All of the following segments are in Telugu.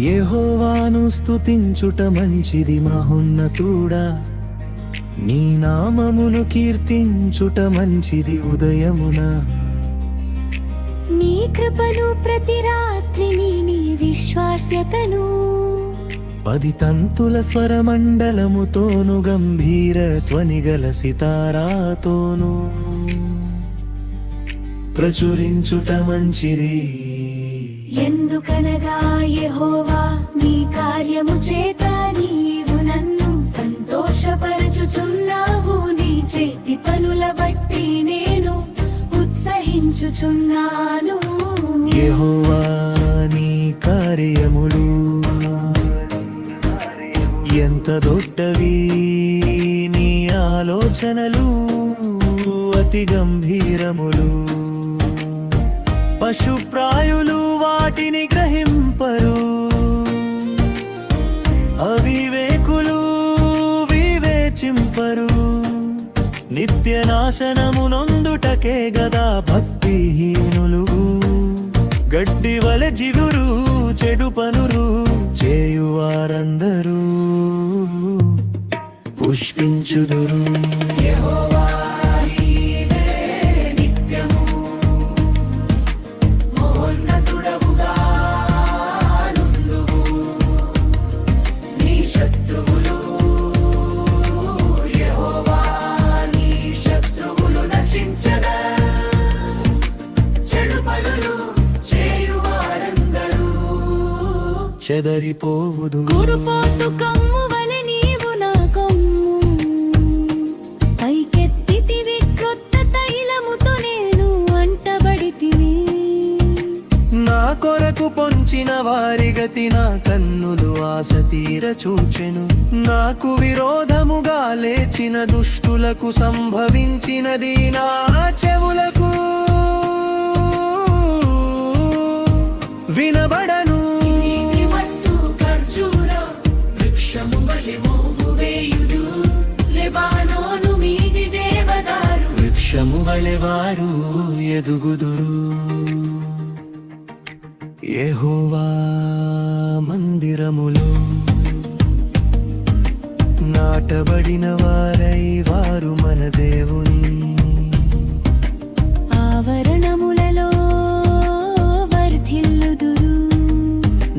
యెహోవాను స్తుతించుట మంచిది మహోన్నతుడా, నీ నామమును కీర్తించుట మంచిది ఉదయమున. నీ కృపను ప్రతి రాత్రిని, నీ విశ్వాస్యతను 10 తంతుల స్వరమండలముతోను గంభీర ధ్వనిగల సితారాతోను ప్రచురించుట మంచిది. ఎందుకనగా యెహోవా నీ కార్యము చేత నీవు నన్ను సంతోషపరచుచున్నావు. నీ చేతి పనుల బట్టి నేను ఉత్సహించుచున్నాను. యెహోవా నీ కార్యములు ఎంత దొడ్డవి, నీ ఆలోచనలు అతి గంభీరములు. పశుప్రాయులు వాటిని గ్రహింపరు, అవివేకులు వివేచింపరు. నిత్య నాశనమునొందుటకే గదా భక్తిహీనులు. గడ్డి వలె జిగురు చెడు పనులు చేయువారందరూ పుష్పించుదురు. చెదరిపోవుదు కురుపోతు కమ్ము వలె నీవు నా కొమ్ము, పైకెత్తితివి క్రొత్త తైలముతో నేను అంటబడితిని. నా కొరకు పొంచిన వారి గతి నా కన్నులు ఆశ తీర చూచెను. నాకు విరోధముగా లేచిన దుష్టులకు సంభవించినది నా చెవులకు వినబడను. వృక్షము వలె వారు ఎదుగుదురు. యెహోవా మందిరములో నాటబడిన వారై వారు మన దేవుని ఆవరణములలో వర్ధిల్లుదురు.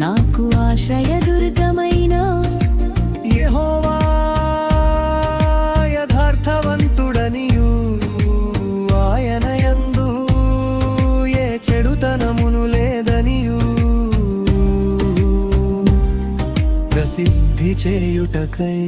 నాకు ఆశ్రయదుర్గమైన యెహోవా యథార్థవంతుడనియు, ఆయన యందు ఏ చెడుతనమును లేదనియు ప్రసిద్ధి చేయుటకై